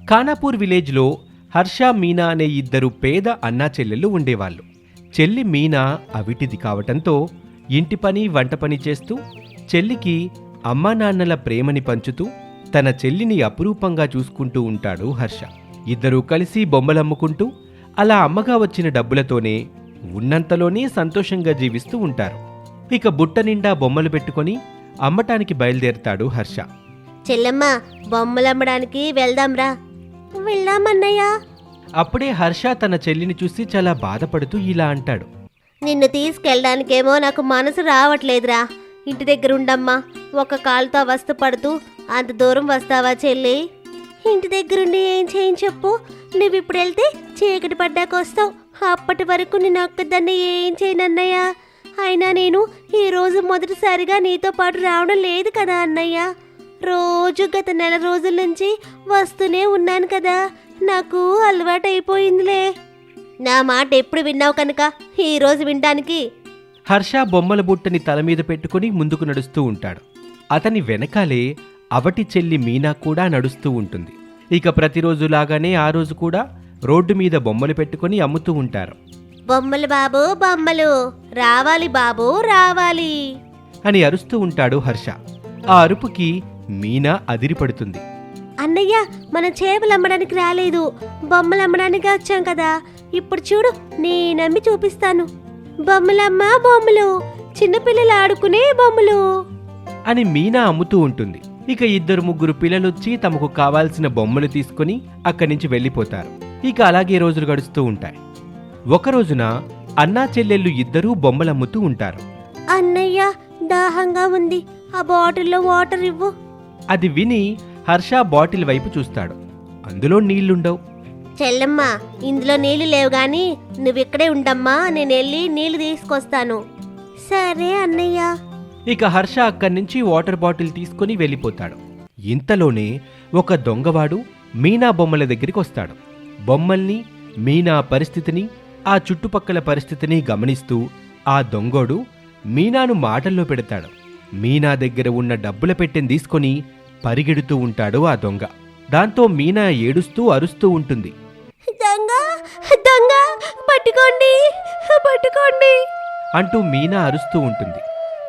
ఖానాపూర్ విలేజ్లో హర్ష మీనా అనే ఇద్దరు పేద అన్నా చెల్లెళ్ళు ఉండేవాళ్ళు. చెల్లి మీనా అవిటిది కావటంతో ఇంటి పని వంట పని చేస్తూ చెల్లికి అమ్మా నాన్నల ప్రేమని పంచుతూ తన చెల్లిని అపురూపంగా చూసుకుంటూ ఉంటాడు హర్ష. ఇద్దరూ కలిసి బొమ్మలమ్ముకుంటూ అలా అమ్మగా వచ్చిన డబ్బులతోనే ఉన్నంతలోనే సంతోషంగా జీవిస్తూ ఉంటారు. ఇక బుట్ట నిండా బొమ్మలు పెట్టుకొని అమ్మటానికి బయలుదేరతాడు హర్ష. చెల్లెమ్మ, బొమ్మలమ్మడానికి వెళ్దాంరా. వెళ్దామన్నయ్యా. అప్పుడే హర్ష తన చెల్లిని చూసి చాలా బాధపడుతూ ఇలా అంటాడు. నిన్ను తీసుకెళ్ళడానికేమో నాకు మనసు రావట్లేదురా. ఇంటి దగ్గర ఉండమ్మా. ఒక కాలుతో అవస్థ పడుతూ అంత దూరం వస్తావా చెల్లి? ఇంటి దగ్గరుండి ఏం చేయని చెప్పు. నువ్వు ఇప్పుడు వెళ్తే చీకటి పడ్డాక వస్తావు. అప్పటి వరకు నేను ఒక్కదాన్ని ఏం చేయనన్నయ్యా. అయినా నేను ఈరోజు మొదటిసారిగా నీతో పాటు రావడం లేదు కదా అన్నయ్య. రోజు గత నెల రోజుల నుంచి వస్తూనే ఉన్నాను కదా, నాకు అలవాటైపోయిందిలే. నా మాట ఎప్పుడు విన్నావు కనుక ఈరోజు వినడానికి. హర్ష బొమ్మల బుట్టని తల మీద పెట్టుకుని ముందుకు నడుస్తూ ఉంటాడు. అతని వెనకాలే అవటి చెల్లి మీనా కూడా నడుస్తూ ఉంటుంది. ఇక ప్రతిరోజులాగానే ఆ రోజు కూడా రోడ్డు మీద బొమ్మలు పెట్టుకుని అమ్ముతూ ఉంటారు. బొమ్మలు బాబు, బొమ్మలు రావాలి బాబు, రావాలి అని అరుస్తూ ఉంటాడు హర్ష. ఆ అరుపుకి మీనా అదిరిపడుతుంది. అన్నయ్య, మనం చేపలు అమ్మడానికి రాలేదు, బొమ్మలు అమ్మడానికి వచ్చాం కదా. ఇప్పుడు చూడు, నేనమ్మి చూపిస్తాను. బొమ్మలమ్మ బొమ్మలు, చిన్నపిల్లలు ఆడుకునే బొమ్మలు అని మీనా అమ్ముతూ ఉంటుంది. ఇక ఇద్దరు ముగ్గురు పిల్లలొచ్చి తమకు కావాల్సిన బొమ్మలు తీసుకుని అక్కడి నుంచి వెళ్ళిపోతారు. ఇక అలాగే రోజులు గడుస్తూ ఉంటాయి. ఒకరోజున అన్నా చెల్లెళ్ళు ఇద్దరూ బొమ్మలమ్ముతూ ఉంటారు. అన్నయ్య, దాహంగా ఉంది, ఆ బాటిల్లో వాటర్ ఇవ్వు. అది విని హర్ష బాటిల్ వైపు చూస్తాడు. అందులో నీళ్లుండవు. చెల్లెమ్మ, ఇందులో నీళ్లు లేవు గాని నువ్విక్కడే ఉండమ్మా, నేను వెళ్ళి నీళ్లు తీసుకొస్తాను. సరే అన్నయ్య. ఇక హర్ష అక్కడి నుంచి వాటర్ బాటిల్ తీసుకుని వెళ్ళిపోతాడు. ఇంతలోనే ఒక దొంగవాడు మీనా బొమ్మల దగ్గరికి వస్తాడు. బొమ్మల్ని, మీనా పరిస్థితిని, ఆ చుట్టుపక్కల పరిస్థితిని గమనిస్తూ ఆ దొంగోడు మీనాను మాటల్లో పెడతాడు. మీనా దగ్గర ఉన్న డబ్బుల పెట్టెని తీసుకొని పరిగెడుతూ ఉంటాడు ఆ దొంగ. దాంతో మీనా ఏడుస్తూ అరుస్తూ ఉంటుంది. దొంగ, దొంగ, పట్టుకోండి, పట్టుకోండి అంటూ మీనా అరుస్తూ ఉంటుంది.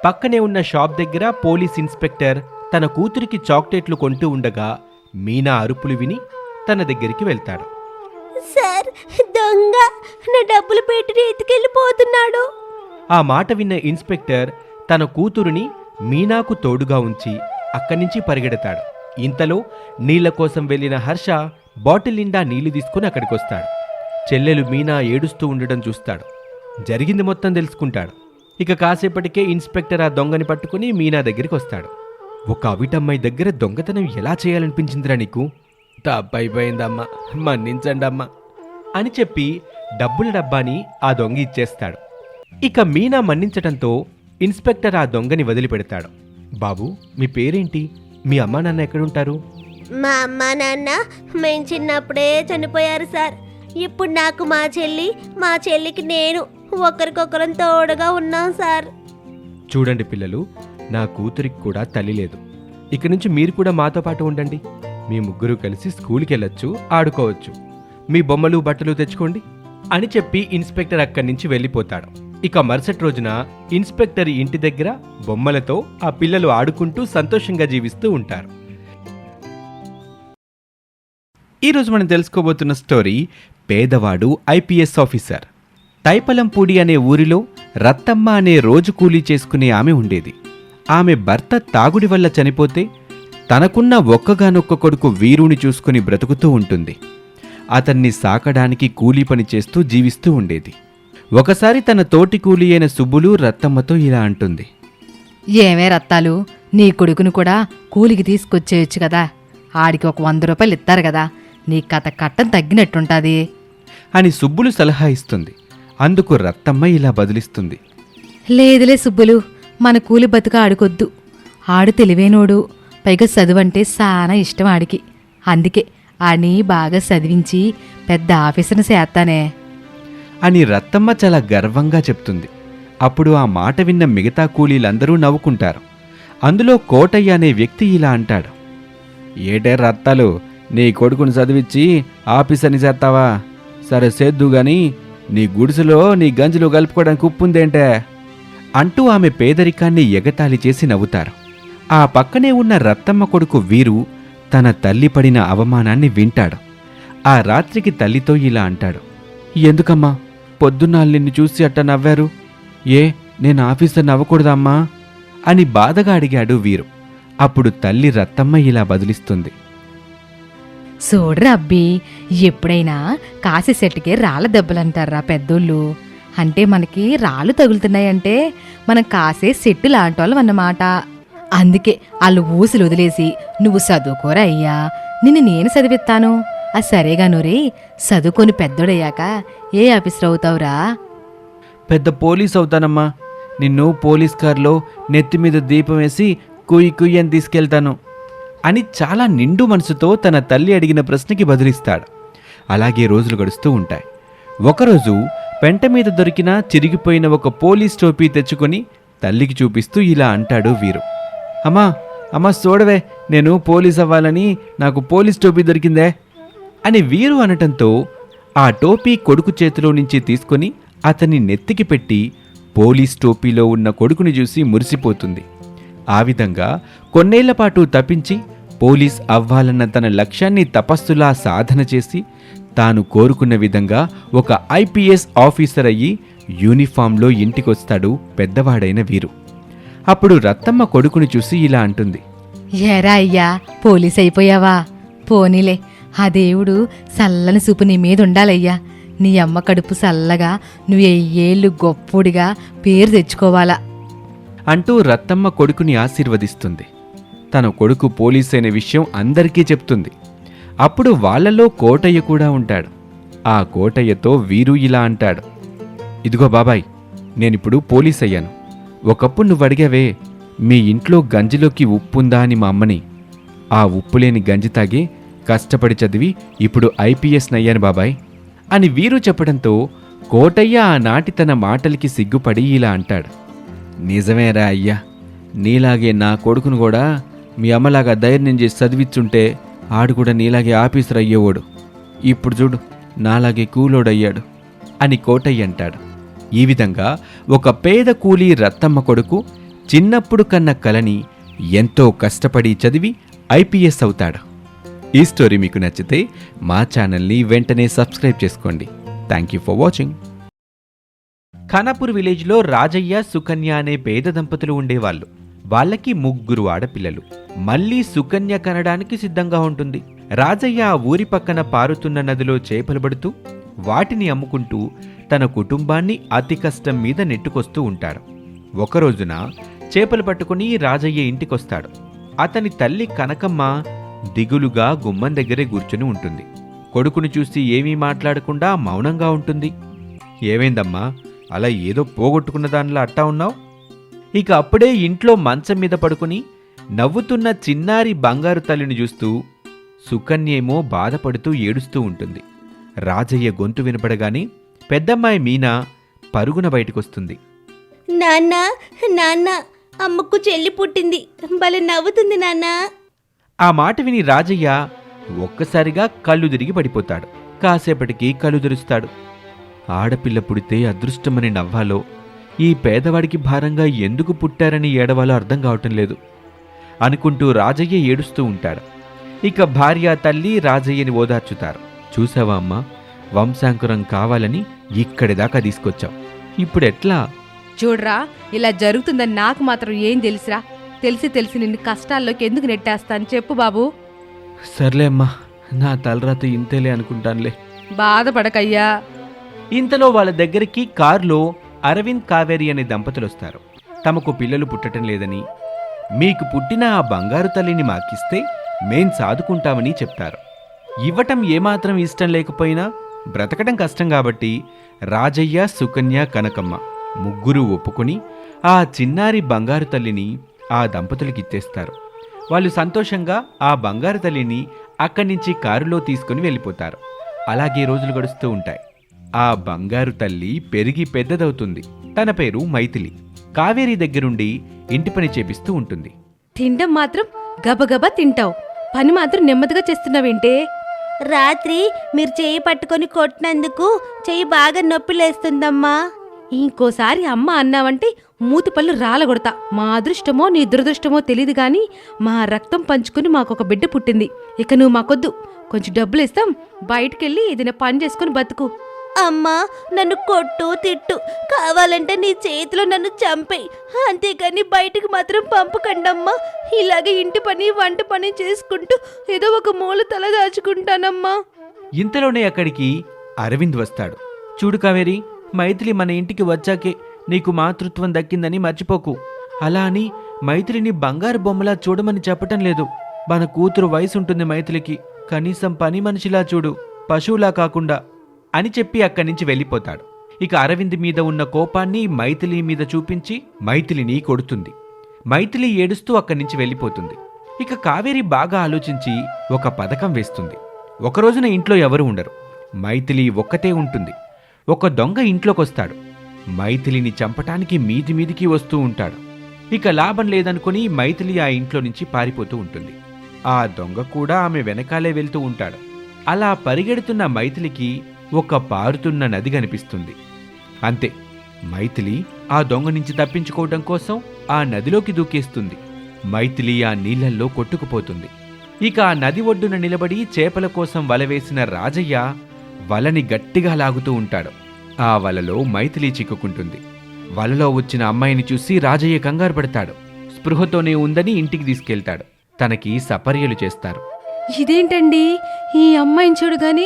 పక్కనే ఉన్న షాప్ దగ్గర పోలీస్ ఇన్స్పెక్టర్ తన కూతురికి చాక్లెట్లు కొంటూ ఉండగా మీనా అరుపులు విని తన దగ్గరికి వెళ్తాడు. సార్, దొంగ నా డబ్బులు పెట్టి ఎత్తుకెళ్ళిపోతున్నాడు. ఆ మాట విన్న ఇన్స్పెక్టర్ తన కూతురుని మీనాకు తోడుగా ఉంచి అక్కడి నుంచి పరిగెడతాడు. ఇంతలో నీళ్ల కోసం వెళ్లిన హర్ష బాటిల్ నిండా నీళ్లు తీసుకుని అక్కడికొస్తాడు. చెల్లెలు మీనా ఏడుస్తూ ఉండడం చూస్తాడు. జరిగింది మొత్తం తెలుసుకుంటాడు. ఇక కాసేపటికే ఇన్స్పెక్టర్ ఆ దొంగని పట్టుకుని మీనా దగ్గరికి వస్తాడు. ఒక అవిటమ్మాయి దగ్గర దొంగతనం ఎలా చేయాలనిపించిందిరా నీకు? తప్పైపోయిందమ్మా, మన్నించండమ్మా అని చెప్పి డబ్బుల డబ్బాని ఆ దొంగ ఇచ్చేస్తాడు. ఇక మీనా మన్నించటంతో ఇన్స్పెక్టర్ ఆ దొంగని వదిలిపెడతాడు. బాబు, మీ పేరేంటి? మీ అమ్మా నాన్న ఎక్కడుంటారు? మా అమ్మా నాన్న మేం చిన్నప్పుడే చనిపోయారు సార్. ఇప్పుడు నాకు మా చెల్లికి నేను ఒకరికొకరం తోడుగా ఉన్నాం సార్. చూడండి పిల్లలు, నా కూతురికి కూడా తల్లి లేదు. ఇక నుంచి మీరు కూడా మాతో పాటు ఉండండి. మీ ముగ్గురు కలిసి స్కూల్కి వెళ్ళొచ్చు, ఆడుకోవచ్చు. మీ బొమ్మలు బట్టలు తెచ్చుకోండి అని చెప్పి ఇన్స్పెక్టర్ అక్కడి నుంచి వెళ్ళిపోతాడు. ఇక మరుసటి రోజున ఇన్స్పెక్టర్ ఇంటి దగ్గర బొమ్మలతో ఆ పిల్లలు ఆడుకుంటూ సంతోషంగా జీవిస్తూ ఉంటారు. ఈరోజు మనం తెలుసుకోబోతున్న స్టోరీ పేదవాడు ఐపీఎస్ ఆఫీసర్. తైపలంపూడి అనే ఊరిలో రత్తమ్మ అనే రోజు కూలీ చేసుకునే ఆమె ఉండేది. ఆమె భర్త తాగుడి వల్ల చనిపోతే తనకున్న ఒక్కగానొక్క కొడుకు వీరుని చూసుకుని బ్రతుకుతూ ఉంటుంది. అతన్ని సాకడానికి కూలీ పని చేస్తూ జీవిస్తూ ఉండేది. ఒకసారి తన తోటి కూలీ అయిన సుబ్బులు రత్తమ్మతో ఇలా అంటుంది. ఏమే రత్తాలు, నీ కొడుకును కూడా కూలికి తీసుకొచ్చేయచ్చు కదా, ఆడికి ఒక 100 రూపాయలు ఇస్తారు కదా, నీ కథ కట్టం తగ్గినట్టుంటాది అని సుబ్బులు సలహా ఇస్తుంది. అందుకు రత్తమ్మ ఇలా బదిలిస్తుంది. లేదులే సుబ్బులు, మన కూలి బతుక ఆడుకొద్దు. ఆడు తెలివైనోడు, పైగా చదువంటే చాలా ఇష్టం ఆడికి. అందుకే ఆడిని బాగా చదివించి పెద్ద ఆఫీసర్ని చేస్తానే అని రత్తమ్మ చాలా గర్వంగా చెప్తుంది. అప్పుడు ఆ మాట విన్న మిగతా కూలీలందరూ నవ్వుకుంటారు. అందులో కోటయ్య అనే వ్యక్తి ఇలా అంటాడు. ఏటే రత్తాలు, నీ కొడుకుని చదివించి ఆఫీసర్ని చేస్తావా? సరే చేద్దు గాని నీ గుడిసెలో నీ గంజిలో కలుపుకోవడానికి ఉప్పుందేంటే అంటూ ఆమె పేదరికాన్ని ఎగతాళి చేసి నవ్వుతారు. ఆ పక్కనే ఉన్న రత్తమ్మ కొడుకు వీరు తన తల్లి పడిన అవమానాన్ని వింటాడు. ఆ రాత్రికి తల్లితో ఇలా అంటాడు. ఎందుకమ్మా పొద్దున్న నిన్ను చూసి అట్ట నవ్వారు? నేను ఆఫీసర్ నవ్వకూడదమ్మా అని బాధగా అడిగాడు వీరు. అప్పుడు తల్లి రత్తమ్మ ఇలా బదులిస్తుంది. చూడరా అబ్బి, ఎప్పుడైనా కాసి చెట్టుకే రాళ్ళ దెబ్బలంటారా పెద్దోళ్ళు. అంటే మనకి రాళ్ళు తగులుతున్నాయంటే మనం కాసే చెట్టు లాంటోళ్ళం అన్నమాట. అందుకే వాళ్ళు ఊసులు వదిలేసి నువ్వు చదువుకోరా అయ్యా, నిన్ను నేను చదివిస్తాను. అది సరేగా నూరి, చదువుకొని పెద్దోడయ్యాక ఏ ఆఫీసర్ అవుతావురా? పెద్ద పోలీస్ అవుతానమ్మా. నిన్ను పోలీస్ కారులో నెత్తిమీద దీపం వేసి కుయ్యి కుయ్యి అని తీసుకెళ్తాను అని చాలా నిండు మనసుతో తన తల్లి అడిగిన ప్రశ్నకి బదులిస్తాడు. అలాగే రోజులు గడుస్తూ ఉంటాయి. ఒకరోజు పెంట మీద దొరికిన చిరిగిపోయిన ఒక పోలీస్ టోపీ తెచ్చుకొని తల్లికి చూపిస్తూ ఇలా అంటాడు వీరు. అమ్మా చూడవే, నేను పోలీస్ అవ్వాలని నాకు పోలీస్ టోపీ దొరికిందే అని వీరు అనటంతో ఆ టోపీ కొడుకు చేతిలో నుంచి తీసుకొని అతన్ని నెత్తికి పెట్టి పోలీస్ టోపీలో ఉన్న కొడుకుని చూసి మురిసిపోతుంది. ఆ విధంగా కొన్నేళ్లపాటు తప్పించి పోలీస్ అవ్వాలన్న తన లక్ష్యాన్ని తపస్సులా సాధన చేసి తాను కోరుకున్న విధంగా ఒక ఐపీఎస్ ఆఫీసర్ అయ్యి యూనిఫామ్లో ఇంటికొస్తాడు పెద్దవాడైన వీరు. అప్పుడు రత్తమ్మ కొడుకుని చూసి ఇలా అంటుంది. ఏరా అయ్యా, పోలీస్ అయిపోయావా? పోనీలే, ఆ దేవుడు చల్లని చూపు నీ మీద ఉండాలయ్యా. నీ అమ్మ కడుపు చల్లగా నువ్వు ఏళ్ళు గొప్పుడిగా పేరు తెచ్చుకోవాలా అంటూ రత్తమ్మ కొడుకుని ఆశీర్వదిస్తుంది. తన కొడుకు పోలీస్ అయిన విషయం అందరికీ చెప్తుంది. అప్పుడు వాళ్లలో కోటయ్య కూడా ఉంటాడు. ఆ కోటయ్యతో వీరు ఇలా అంటాడు. ఇదిగో బాబాయ్, నేనిప్పుడు పోలీస్ అయ్యాను. ఒకప్పుడు నువ్వు అడిగావే మీ ఇంట్లో గంజిలోకి ఉప్పుందా అని మా అమ్మని. ఆ ఉప్పులేని గంజి తాగి కష్టపడి చదివి ఇప్పుడు ఐపీఎస్ నయ్యాను బాబాయ్ అని వీరు చెప్పడంతో కోటయ్య ఆనాటి తన మాటలకి సిగ్గుపడి ఇలా అంటాడు. నిజమేరా అయ్యా, నీలాగే నా కొడుకును కూడా మీ అమ్మలాగా ధైర్యం చేసి చదివించుంటే ఆడు కూడా నీలాగే ఆఫీసర్ అయ్యేవాడు. ఇప్పుడు చూడు నాలాగే కూలోడయ్యాడు అని కోటయ్య అంటాడు. ఈ విధంగా ఒక పేద కూలీ రత్తమ్మ కొడుకు చిన్నప్పుడు కన్న కలని ఎంతో కష్టపడి చదివి ఐపీఎస్ అవుతాడు. ఈ స్టోరీ మీకు నచ్చితే మా ఛానల్ని వెంటనే సబ్స్క్రైబ్ చేసుకోండి. Thank you for watching. Khanapur విలేజ్లో రాజయ్య, సుకన్య అనే పేద దంపతులు ఉండేవాళ్ళు. వాళ్ళకి 3 ఆడపిల్లలు. మళ్ళీ సుకన్య కనడానికి సిద్ధంగా ఉంటుంది. రాజయ్య ఆ ఊరి పక్కన పారుతున్న నదిలో చేపలు పడుతూ వాటిని అమ్ముకుంటూ తన కుటుంబాన్ని అతి కష్టం మీద నెట్టుకొస్తూ ఉంటాడు. ఒకరోజున చేపలు పట్టుకుని రాజయ్య ఇంటికొస్తాడు. అతని తల్లి కనకమ్మ దిగులుగా గుమ్మం దగ్గరే కూర్చుని ఉంటుంది. కొడుకును చూసి ఏమీ మాట్లాడకుండా మౌనంగా ఉంటుంది. ఏమైందమ్మా, అలా ఏదో పోగొట్టుకున్న దానిలా అట్టా ఉన్నావు? ఇక అప్పుడే ఇంట్లో మంచం మీద పడుకుని నవ్వుతున్న చిన్నారి బంగారు తల్లిని చూస్తూ సుకన్యేమో బాధపడుతూ ఏడుస్తూ ఉంటుంది. రాజయ్య గొంతు వినపడగానే పెద్దమ్మాయి మీనా పరుగున బయటకొస్తుంది. నాన్న నాన్న, అమ్మకు చెల్లి పుట్టింది, భలే నవ్వుతుంది నాన్న. ఆ మాట విని రాజయ్య ఒక్కసారిగా కళ్ళు తిరిగి పడిపోతాడు. కాసేపటికి కళ్ళు తెరుస్తాడు. ఆడపిల్ల పుడితే అదృష్టమని నవ్వాలో, ఈ పేదవాడికి భారంగా ఎందుకు పుట్టారని ఏడవాలో అర్థం కావటం లేదు అనుకుంటూ రాజయ్య ఏడుస్తూ ఉంటాడు. ఇక భార్య, తల్లి రాజయ్యని ఓదార్చుతారు. చూసావా అమ్మా, వంశాంకురం కావాలని ఇక్కడిదాకా తీసుకొచ్చాం, ఇప్పుడెట్లా? చూడరా, ఇలా జరుగుతుందని నాకు మాత్రం ఏం తెలుసురా? తెలిసి నిన్ను కష్టాల్లోకి ఎందుకు నెట్టేస్తాను చెప్పు బాబు. సర్లే అమ్మా, నా తలరాత ఇంతేలే అనుకుంటానులే. బాధపడకయ్యా. ఇంతలో వాళ్ళ దగ్గరికి కారులో అరవింద్, కావేరి అనే దంపతులొస్తారు. తమకు పిల్లలు పుట్టడం లేదని, మీకు పుట్టిన ఆ బంగారు తల్లిని మాకిస్తే మేం సాదుకుంటామని చెప్తారు. ఇవ్వటం ఏమాత్రం ఇష్టం లేకపోయినా బ్రతకడం కష్టం కాబట్టి రాజయ్య, సుకన్య, కనకమ్మ 3 ఒప్పుకొని ఆ చిన్నారి బంగారు తల్లిని ఆ దంపతులకిచ్చేస్తారు. వాళ్ళు సంతోషంగా ఆ బంగారు తల్లిని అక్కడి నుంచి కారులో తీసుకుని వెళ్ళిపోతారు. అలాగే రోజులు గడుస్తూ ఉంటాయి. ఆ బంగారు తల్లి పెరిగి పెద్దదవుతుంది. తన పేరు మైథిలి. కావేరి దగ్గరుండి ఇంటి పని చేపిస్తూ ఉంటుంది. తిండం మాత్రం గబగబా తింటావు, పని మాత్రం నెమ్మదిగా చేస్తున్నావేంటే? రాత్రి మీరు చెయ్యి పట్టుకొని కొట్టినందుకు చెయ్యి బాగా నొప్పి లేస్తుందమ్మా. ఇంకోసారి అమ్మ అన్నావంటే మూతి పళ్ళు రాలగొడతా. మా అదృష్టమో నీ దురదృష్టమో తెలీదు గాని మా రక్తం పంచుకుని మాకొక బిడ్డ పుట్టింది. ఇక నువ్వు మాకొద్దు, కొంచెం డబ్బులు ఇస్తాం, బయటికెళ్ళి ఏదైనా పని చేసుకుని బతుకు. అమ్మా, నన్ను కొట్టు తిట్టు, కావాలంటే నీ చేతిలో నన్ను చంపేయి, అంతేగాని బయటికి మాత్రం పంపకండమ్మా. ఇలాగే ఇంటి పని వంట పని చేసుకుంటూ ఏదో ఒక మూల తల దాచుకుంటానమ్మా. ఇంతలోనే అక్కడికి అరవింద్ వస్తాడు. చూడు కావేరి, మైథిలి మన ఇంటికి వచ్చాకే నీకు మాతృత్వం దక్కిందని మర్చిపోకు. అలా అని మైథిలిని బంగారు బొమ్మలా చూడమని చెప్పటం లేదు. మన కూతురు వయసు ఉంటుంది మైథిలికి, కనీసం పని మనిషిలా చూడు, పశువులా కాకుండా అని చెప్పి అక్కడి నుంచి వెళ్ళిపోతాడు. ఇక అరవింద్ మీద ఉన్న కోపాన్ని మైథిలి మీద చూపించి మైథిలిని కొడుతుంది. మైథిలి ఏడుస్తూ అక్కడి నుంచి వెళ్ళిపోతుంది. ఇక కావేరి బాగా ఆలోచించి ఒక పథకం వేస్తుంది. ఒకరోజున ఇంట్లో ఎవరు ఉండరు, మైథిలి ఒక్కతే ఉంటుంది. ఒక దొంగ ఇంట్లోకొస్తాడు. మైథిలిని చంపటానికి మీదికి వస్తూ ఉంటాడు. ఇక లాభం లేదనుకుని మైథిలి ఆ ఇంట్లో నుంచి పారిపోతూ ఉంటుంది. ఆ దొంగ కూడా ఆమె వెనకాలే వెళ్తూ ఉంటాడు. అలా పరిగెడుతున్న మైథిలికి ఒక పారుతున్న నది కనిపిస్తుంది. అంతే, మైథిలి ఆ దొంగ నుంచి తప్పించుకోవడం కోసం ఆ నదిలోకి దూకేస్తుంది. మైథిలి ఆ నీళ్లల్లో కొట్టుకుపోతుంది. ఇక ఆ నది ఒడ్డున నిలబడి చేపల కోసం వలవేసిన రాజయ్య వలని గట్టిగా లాగుతూ ఉంటాడు. ఆ వలలో మైథిలి చిక్కుకుంటుంది. వలలో వచ్చిన అమ్మాయిని చూసి రాజయ్య కంగారు పడతాడు. స్పృహతోనే ఉందని ఇంటికి తీసుకెళ్తాడు. తనకి సపర్యలు చేస్తారు. ఇదేంటండి, ఈ అమ్మాయిని చూడగానే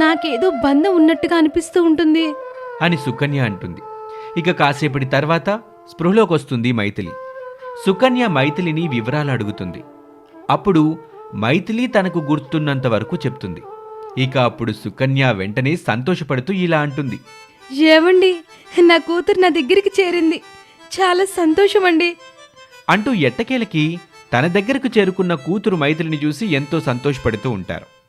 నాకేదో బంధం ఉన్నట్టుగా అనిపిస్తూ ఉంటుంది అని సుకన్య అంటుంది. ఇక కాసేపటి తర్వాత స్పృహలోకి వస్తుంది మైథిలి. సుకన్య మైథిలిని వివరాలు అడుగుతుంది. అప్పుడు మైథిలి తనకు గుర్తున్నంత వరకు చెప్తుంది. ఇక అప్పుడు సుకన్య వెంటనే సంతోషపడుతూ ఇలా అంటుంది. ఏవండి, నా కూతురు నా దగ్గరికి చేరింది, చాలా సంతోషమండి అంటూ ఎట్టకేలకి తన దగ్గరకు చేరుకున్న కూతురు మైథిలిని చూసి ఎంతో సంతోషపడుతూ ఉంటారు.